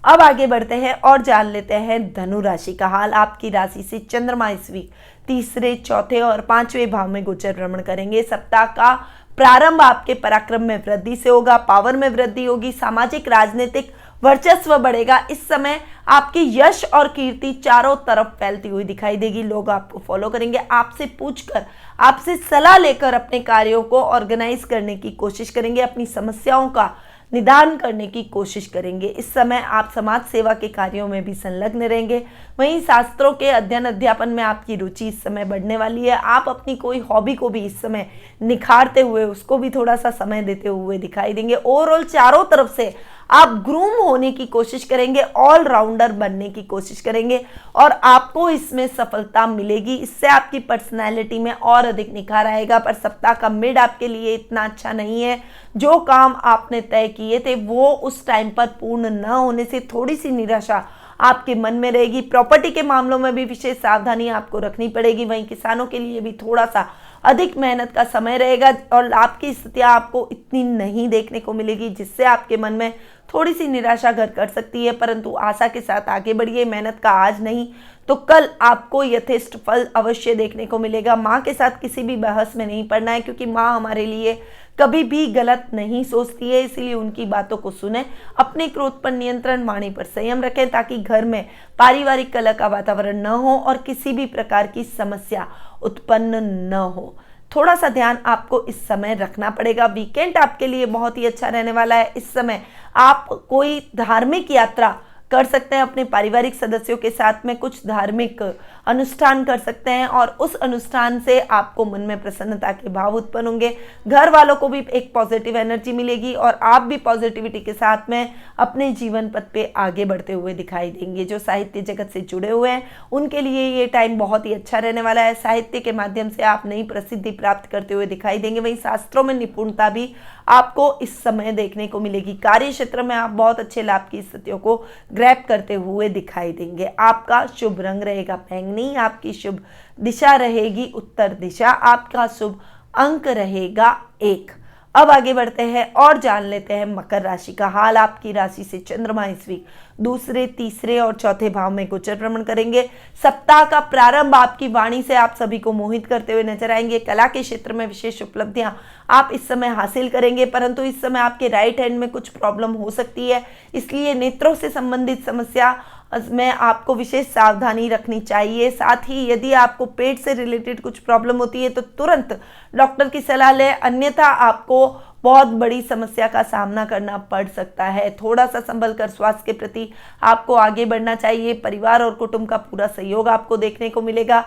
अब आगे बढ़ते हैं और जान लेते हैं धनु राशि का हाल। आपकी राशि से चंद्रमा इस वीक तीसरे, चौथे और 5वें भाव में गोचर भ्रमण करेंगे। सप्ताह का प्रारंभ आपके पराक्रम में वृद्धि से होगा, पावर में वृद्धि होगी, सामाजिक राजनीतिक वर्चस्व बढ़ेगा। इस समय आपकी यश और कीर्ति चारों तरफ फैलती हुई दिखाई देगी। लोग आपको फॉलो करेंगे, आपसे पूछकर, आपसे सलाह लेकर अपने कार्यों को ऑर्गेनाइज करने की कोशिश करेंगे, अपनी समस्याओं का निदान करने की कोशिश करेंगे। इस समय आप समाज सेवा के कार्यों में भी संलग्न रहेंगे। वहीं शास्त्रों के अध्ययन अध्यापन में आपकी रुचि इस समय बढ़ने वाली है। आप अपनी कोई हॉबी को भी इस समय निखारते हुए, उसको भी थोड़ा सा समय देते हुए दिखाई देंगे। ओवरऑल चारों तरफ से आप ग्रूम होने की कोशिश करेंगे, ऑलराउंडर बनने की कोशिश करेंगे और आपको इसमें सफलता मिलेगी। इससे आपकी पर्सनैलिटी में और अधिक निखार आएगा। पर सप्ताह का मिड आपके लिए इतना अच्छा नहीं है। जो काम आपने तय किए थे वो उस टाइम पर पूर्ण न होने से थोड़ी सी निराशा आपके मन में रहेगी। प्रॉपर्टी के मामलों में भी विशेष सावधानी आपको रखनी पड़ेगी। वहीं किसानों के लिए भी थोड़ा सा अधिक मेहनत का समय रहेगा और आपकी स्थितियां आपको इतनी नहीं देखने को मिलेगी, जिससे आपके मन में थोड़ी सी निराशा घर कर सकती है। परंतु आशा के साथ आगे बढ़िए। मेहनत का आज नहीं तो कल आपको यथेष्ट फल अवश्य देखने को मिलेगा। माँ के साथ किसी भी बहस में नहीं पड़ना है, क्योंकि माँ हमारे लिए कभी भी गलत नहीं सोचती है, इसलिए उनकी बातों को सुने। अपने क्रोध पर नियंत्रण, वाणी पर संयम रखें ताकि घर में पारिवारिक कलह का वातावरण न हो और किसी भी प्रकार की समस्या उत्पन्न न हो। थोड़ा सा ध्यान आपको इस समय रखना पड़ेगा। वीकेंड आपके लिए बहुत ही अच्छा रहने वाला है। इस समय आप कोई धार्मिक यात्रा कर सकते हैं, अपने पारिवारिक सदस्यों के साथ में कुछ धार्मिक अनुष्ठान कर सकते हैं और उस अनुष्ठान से आपको मन में प्रसन्नता के भाव उत्पन्न होंगे। घर वालों को भी एक पॉजिटिव एनर्जी मिलेगी और आप भी पॉजिटिविटी के साथ में अपने जीवन पथ पे आगे बढ़ते हुए दिखाई देंगे। जो साहित्य जगत से जुड़े हुए हैं उनके लिए ये टाइम बहुत ही अच्छा रहने वाला है। साहित्य के माध्यम से आप नई प्रसिद्धि प्राप्त करते हुए दिखाई देंगे। वहीं शास्त्रों में निपुणता भी आपको इस समय देखने को मिलेगी। कार्य क्षेत्र में आप बहुत अच्छे लाभ की स्थितियों को ग्रैब करते हुए दिखाई देंगे। आपका शुभ रंग रहेगा बैंगनी, आपकी शुभ दिशा रहेगी उत्तर दिशा, आपका शुभ अंक रहेगा 1। अब आगे बढ़ते हैं और जान लेते हैं मकर राशि का हाल। आपकी राशि से चंद्रमा इस वीक दूसरे, तीसरे और चौथे भाव में गोचर भ्रमण करेंगे। सप्ताह का प्रारंभ आपकी वाणी से आप सभी को मोहित करते हुए नजर आएंगे। कला के क्षेत्र में विशेष उपलब्धियां आप इस समय हासिल करेंगे, परंतु इस समय आपके राइट हैंड में कुछ प्रॉब्लम हो सकती है, इसलिए नेत्रों से संबंधित समस्या में आपको विशेष सावधानी रखनी चाहिए। साथ ही यदि आपको पेट से रिलेटेड कुछ प्रॉब्लम होती है तो तुरंत डॉक्टर की सलाह लें, अन्यथा आपको बहुत बड़ी समस्या का सामना करना पड़ सकता है। थोड़ा सा संभल कर स्वास्थ्य के प्रति आपको आगे बढ़ना चाहिए। परिवार और कुटुंब का पूरा सहयोग आपको देखने को मिलेगा।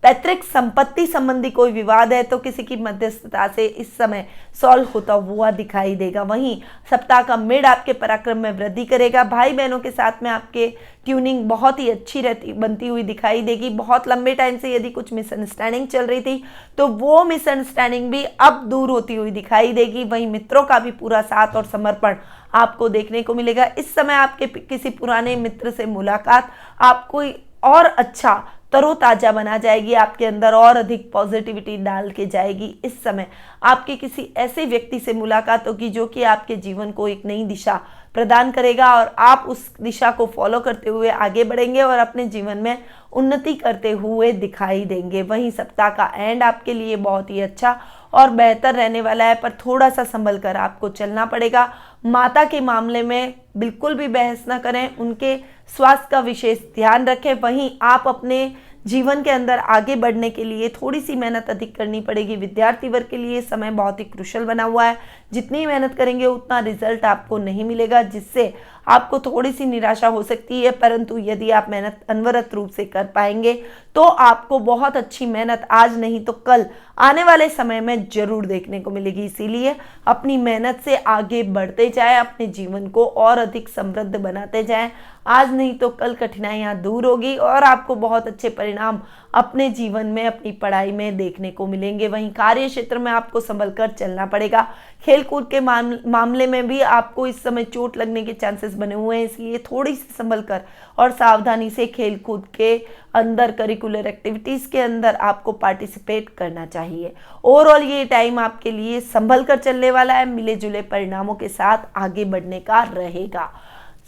पैतृक संपत्ति संबंधी कोई विवाद है तो किसी की मध्यस्थता से इस समय सॉल्व होता हुआ दिखाई देगा। वहीं सप्ताह का मिड आपके पराक्रम में वृद्धि करेगा। भाई बहनों के साथ में आपके ट्यूनिंग बहुत ही अच्छी बनती हुई दिखाई देगी। बहुत लंबे टाइम से यदि कुछ मिसअंडरस्टैंडिंग चल रही थी तो वो मिसअंडरस्टैंडिंग भी अब दूर होती हुई दिखाई देगी। वहीं मित्रों का भी पूरा साथ और समर्पण आपको देखने को मिलेगा। इस समय आपके किसी पुराने मित्र से मुलाकात आपको और अच्छा तरोताजा बना जाएगी, आपके अंदर और अधिक पॉजिटिविटी डाल के जाएगी। इस समय आपके किसी ऐसे व्यक्ति से मुलाकात होगी जो कि आपके जीवन को एक नई दिशा प्रदान करेगा और आप उस दिशा को फॉलो करते हुए आगे बढ़ेंगे और अपने जीवन में उन्नति करते हुए दिखाई देंगे। वहीं सप्ताह का एंड आपके लिए बहुत ही अच्छा और बेहतर रहने वाला है, पर थोड़ा सा संभल कर आपको चलना पड़ेगा। माता के मामले में बिल्कुल भी बहस न करें, उनके स्वास्थ्य का विशेष ध्यान रखें। वहीं आप अपने जीवन के अंदर आगे बढ़ने के लिए थोड़ी सी मेहनत अधिक करनी पड़ेगी। विद्यार्थी वर्ग के लिए समय बहुत ही क्रुशल बना हुआ है। जितनी मेहनत करेंगे उतना रिजल्ट आपको नहीं मिलेगा, जिससे आपको थोड़ी सी निराशा हो सकती है। परंतु यदि आप मेहनत अनवरत रूप से कर पाएंगे तो आपको बहुत अच्छी मेहनत आज नहीं तो कल आने वाले समय में जरूर देखने को मिलेगी। इसीलिए अपनी मेहनत से आगे बढ़ते जाएं, अपने जीवन को और अधिक समृद्ध बनाते जाएं। आज नहीं तो कल कठिनाइयां दूर होगी और आपको बहुत अच्छे परिणाम अपने जीवन में, अपनी पढ़ाई में देखने को मिलेंगे। वहीं कार्य क्षेत्र में आपको संभल कर चलना पड़ेगा। खेलकूद के मामले में भी आपको इस समय चोट लगने के चांसेस बने हुए हैं, इसलिए थोड़ी सी संभल कर और सावधानी से खेलकूद के अंदर, करिकुलर एक्टिविटीज़ के अंदर आपको पार्टिसिपेट करना चाहिए। ओवरऑल ये टाइम आपके लिए संभल कर चलने वाला है, मिले जुले परिणामों के साथ आगे बढ़ने का रहेगा।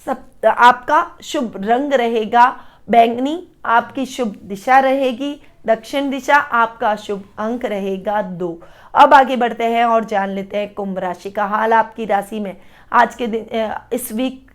सब आपका शुभ रंग रहेगा बैंगनी, आपकी शुभ दिशा रहेगी दक्षिण दिशा, आपका शुभ अंक रहेगा 2। अब आगे बढ़ते हैं और जान लेते हैं कुंभ राशि का हाल। आपकी राशि में आज के दिन, इस वीक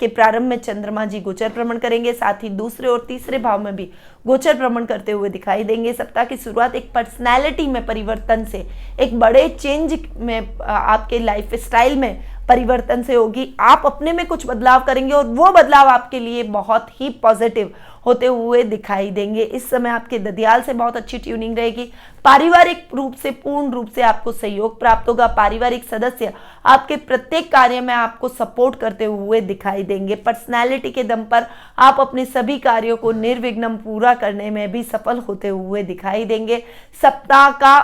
के प्रारंभ में चंद्रमा जी गोचर भ्रमण करेंगे, साथ ही दूसरे और तीसरे भाव में भी गोचर भ्रमण करते हुए दिखाई देंगे। सप्ताह की शुरुआत एक पर्सनैलिटी में परिवर्तन से, एक बड़े चेंज में, आपके लाइफ स्टाइल में परिवर्तन से होगी। आप अपने में कुछ बदलाव करेंगे और वो बदलाव आपके लिए बहुत ही पॉजिटिव होते हुए दिखाई देंगे। इस समय आपके ददियाल से बहुत अच्छी ट्यूनिंग रहेगी। पारिवारिक रूप से पूर्ण रूप से आपको सहयोग प्राप्त होगा। पारिवारिक सदस्य आपके प्रत्येक कार्य में आपको सपोर्ट करते हुए दिखाई देंगे। पर्सनैलिटी के दम पर आप अपने सभी कार्यों को निर्विघ्न पूरा करने में भी सफल होते हुए दिखाई देंगे। सप्ताह का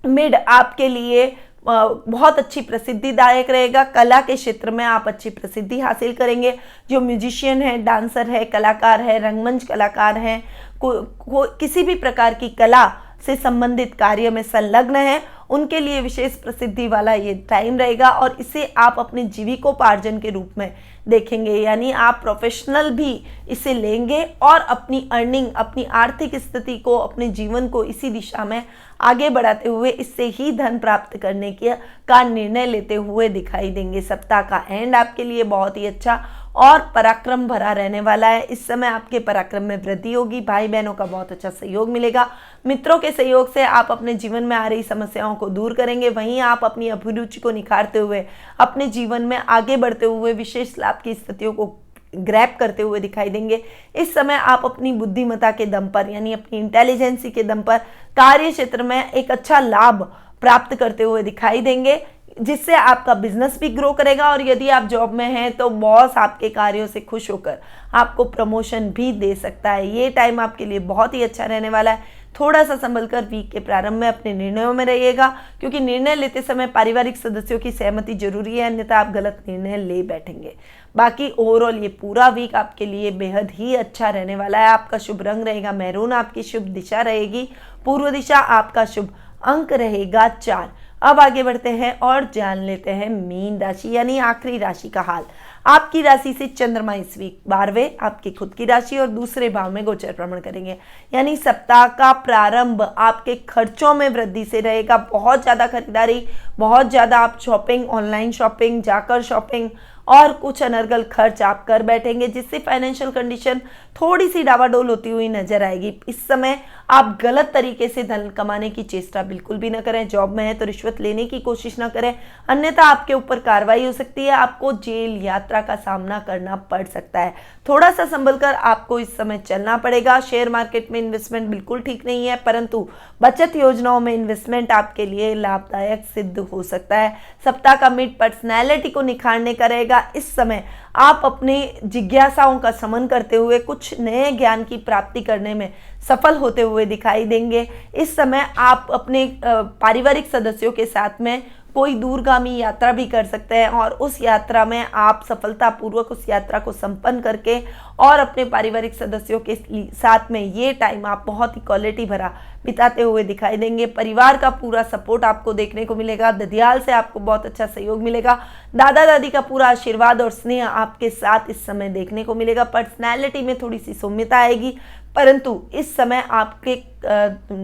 मिड आपके लिए बहुत अच्छी प्रसिद्धिदायक रहेगा। कला के क्षेत्र में आप अच्छी प्रसिद्धि हासिल करेंगे। जो म्यूजिशियन है, डांसर है, कलाकार है, रंगमंच कलाकार हैं, किसी भी प्रकार की कला से संबंधित कार्य में संलग्न है, उनके लिए विशेष प्रसिद्धि वाला ये टाइम रहेगा और इसे आप अपने जीविकोपार्जन के रूप में देखेंगे। यानी आप प्रोफेशनल भी इसे लेंगे और अपनी अर्निंग, अपनी आर्थिक स्थिति को, अपने जीवन को इसी दिशा में आगे बढ़ाते हुए इससे ही धन प्राप्त करने का निर्णय लेते हुए दिखाई देंगे। सप्ताह का एंड आपके लिए बहुत ही अच्छा और पराक्रम भरा रहने वाला है। इस समय आपके पराक्रम में वृद्धि होगी। भाई बहनों का बहुत अच्छा सहयोग मिलेगा। मित्रों के सहयोग से आप अपने जीवन में आ रही समस्याओं को दूर करेंगे। वहीं आप अपनी अभिरुचि को निखारते हुए अपने जीवन में आगे बढ़ते हुए विशेष लाभ की स्थितियों को ग्रैब करते हुए दिखाई देंगे। इस समय आप अपनी बुद्धिमत्ता के दम पर, यानी अपनी इंटेलिजेंसी के दम पर कार्य क्षेत्र में एक अच्छा लाभ प्राप्त करते हुए दिखाई देंगे, जिससे आपका बिजनेस भी ग्रो करेगा। और यदि आप जॉब में हैं तो बॉस आपके कार्यों से खुश होकर आपको प्रमोशन भी दे सकता है। ये टाइम आपके लिए बहुत ही अच्छा रहने वाला है। थोड़ा सा संभल कर वीक के प्रारंभ में अपने निर्णयों में रहिएगा, क्योंकि निर्णय लेते समय पारिवारिक सदस्यों की सहमति जरूरी है, अन्यथा आप गलत निर्णय ले बैठेंगे। बाकी ओवरऑल ये पूरा वीक आपके लिए बेहद ही अच्छा रहने वाला है। आपका शुभ रंग रहेगा मैरून, आपकी शुभ दिशा रहेगी पूर्व दिशा, आपका शुभ अंक रहेगा 4। अब आगे बढ़ते हैं और जान लेते हैं मीन राशि यानी आखिरी राशि का हाल। आपकी राशि से चंद्रमा इस वीक 12वें आपकी खुद की राशि और दूसरे भाव में गोचर भ्रमण करेंगे। यानी सप्ताह का प्रारंभ आपके खर्चों में वृद्धि से रहेगा। बहुत ज़्यादा खरीदारी, बहुत ज़्यादा आप शॉपिंग, ऑनलाइन शॉपिंग, जाकर शॉपिंग और कुछ अनर्गल खर्च आप कर बैठेंगे, जिससे फाइनेंशियल कंडीशन थोड़ी सी डावाडोल होती हुई नजर आएगी। इस समय आप गलत तरीके से धन कमाने की चेष्टा बिल्कुल भी न करें। जॉब में है तो रिश्वत लेने की कोशिश न करें, अन्यथा आपके ऊपर कार्रवाई हो सकती है। आपको जेल यात्रा का सामना करना पड़ सकता है। थोड़ा सा संभल कर आपको इस समय चलना पड़ेगा। शेयर मार्केट में इन्वेस्टमेंट बिल्कुल ठीक नहीं है, परंतु बचत योजनाओं में इन्वेस्टमेंट आपके लिए लाभदायक सिद्ध हो सकता है। सप्ताह का मिड पर्सनैलिटी को निखारने का रहेगा। इस समय आप अपने जिज्ञासाओं का समन करते हुए कुछ नए ज्ञान की प्राप्ति करने में सफल होते हुए दिखाई देंगे। इस समय आप अपने पारिवारिक सदस्यों के साथ में कोई दूरगामी यात्रा भी कर सकते हैं और उस यात्रा में आप सफलतापूर्वक उस यात्रा को संपन्न करके और अपने पारिवारिक सदस्यों के साथ में ये टाइम आप बहुत ही क्वालिटी भरा बिताते हुए दिखाई देंगे। परिवार का पूरा सपोर्ट आपको देखने को मिलेगा। ददियाल से आपको बहुत अच्छा सहयोग मिलेगा। दादा दादी का पूरा आशीर्वाद और स्नेह आपके साथ इस समय देखने को मिलेगा। पर्सनैलिटी में थोड़ी सी सौम्यता आएगी, परंतु इस समय आपके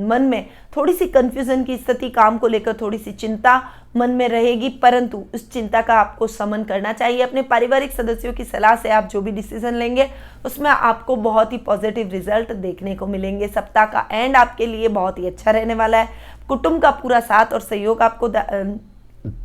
मन में थोड़ी सी कंफ्यूजन की स्थिति, काम को लेकर थोड़ी सी चिंता मन में रहेगी, परंतु उस चिंता का आपको समन करना चाहिए। अपने पारिवारिक सदस्यों की सलाह से आप जो भी डिसीजन लेंगे उसमें आपको बहुत ही पॉजिटिव रिजल्ट देखने को मिलेंगे। सप्ताह का एंड आपके लिए बहुत ही अच्छा रहने वाला है। कुटुंब का पूरा साथ और सहयोग आपको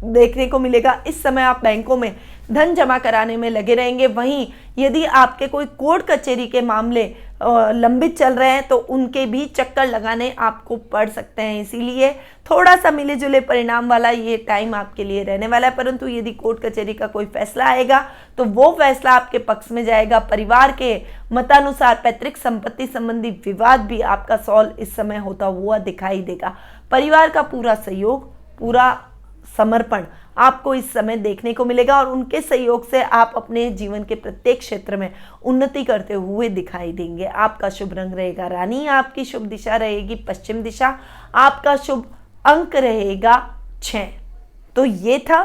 देखने को मिलेगा। इस समय आप बैंकों में धन जमा कराने में लगे रहेंगे। वहीं यदि आपके कोई कोर्ट कचहरी के मामले लंबित चल रहे हैं तो उनके भी चक्कर लगाने आपको पड़ सकते हैं। इसीलिए थोड़ा सा मिले जुले परिणाम वाला ये टाइम आपके लिए रहने वाला है। परंतु यदि कोर्ट कचहरी का कोई फैसला आएगा तो वो फैसला आपके पक्ष में जाएगा। परिवार के मतानुसार पैतृक संपत्ति संबंधी विवाद भी आपका सॉल्व इस समय होता हुआ दिखाई देगा। परिवार का पूरा सहयोग, पूरा समर्पण आपको इस समय देखने को मिलेगा और उनके सहयोग से आप अपने जीवन के प्रत्येक क्षेत्र में उन्नति करते हुए दिखाई देंगे। आपका शुभ रंग रहेगा रानी, आपकी शुभ दिशा रहेगी पश्चिम दिशा, आपका शुभ अंक रहेगा 6। तो ये था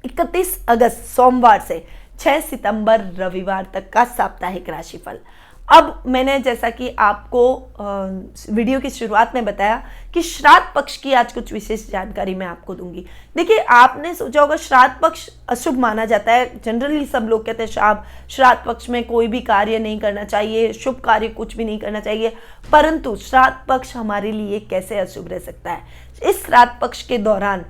31 अगस्त सोमवार से 6 सितंबर रविवार तक का साप्ताहिक राशिफल। अब मैंने जैसा कि आपको वीडियो की शुरुआत में बताया कि श्राद्ध पक्ष की आज कुछ विशेष जानकारी मैं आपको दूंगी। देखिए, आपने सोचा होगा श्राद्ध पक्ष अशुभ माना जाता है। जनरली सब लोग कहते हैं श्राद्ध पक्ष में कोई भी कार्य नहीं करना चाहिए, शुभ कार्य कुछ भी नहीं करना चाहिए। परंतु श्राद्ध पक्ष हमारे लिए कैसे अशुभ रह सकता है? इस श्राद्ध पक्ष के दौरान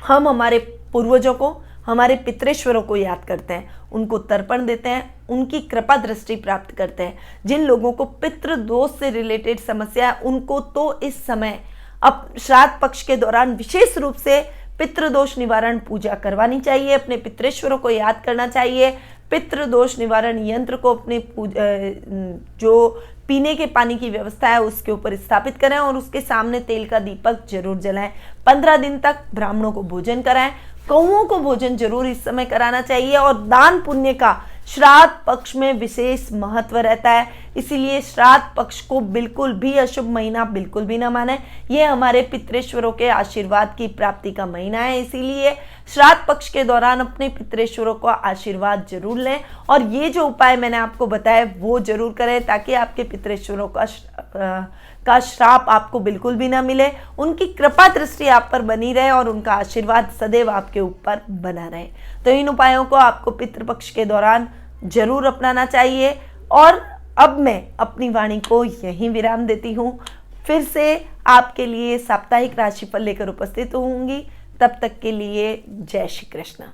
हम हमारे पूर्वजों को, हमारे पितरेश्वरों को याद करते हैं, उनको तर्पण देते हैं, उनकी कृपा दृष्टि प्राप्त करते हैं। जिन लोगों को पितृ दोष से रिलेटेड समस्या है उनको तो इस समय अब श्राद्ध पक्ष के दौरान विशेष रूप से पितृदोष निवारण पूजा करवानी चाहिए, अपने पितरेश्वरों को याद करना चाहिए। पितृदोष निवारण यंत्र को अपने जो पीने के पानी की व्यवस्था है उसके ऊपर स्थापित करें और उसके सामने तेल का दीपक जरूर जलाएं। 15 दिन तक ब्राह्मणों को भोजन कराएं, कौओं को भोजन जरूर इस समय कराना चाहिए। और दान पुण्य का श्राद्ध पक्ष में विशेष महत्व रहता है, इसीलिए श्राद्ध पक्ष को बिल्कुल भी अशुभ महीना बिल्कुल भी ना माने। ये हमारे पितरेश्वरों के आशीर्वाद की प्राप्ति का महीना है, इसीलिए श्राद्ध पक्ष के दौरान अपने पितरेश्वरों का आशीर्वाद जरूर लें और ये जो उपाय मैंने आपको बताया वो जरूर करें ताकि आपके पितरेश्वरों का श्राप आपको बिल्कुल भी ना मिले, उनकी कृपा दृष्टि आप पर बनी रहे और उनका आशीर्वाद सदैव आपके ऊपर बना रहे। तो इन उपायों को आपको पितृपक्ष के दौरान जरूर अपनाना चाहिए। और अब मैं अपनी वाणी को यहीं विराम देती हूँ। फिर से आपके लिए साप्ताहिक राशिफल लेकर उपस्थित होंगी। तब तक के लिए जय श्री कृष्ण।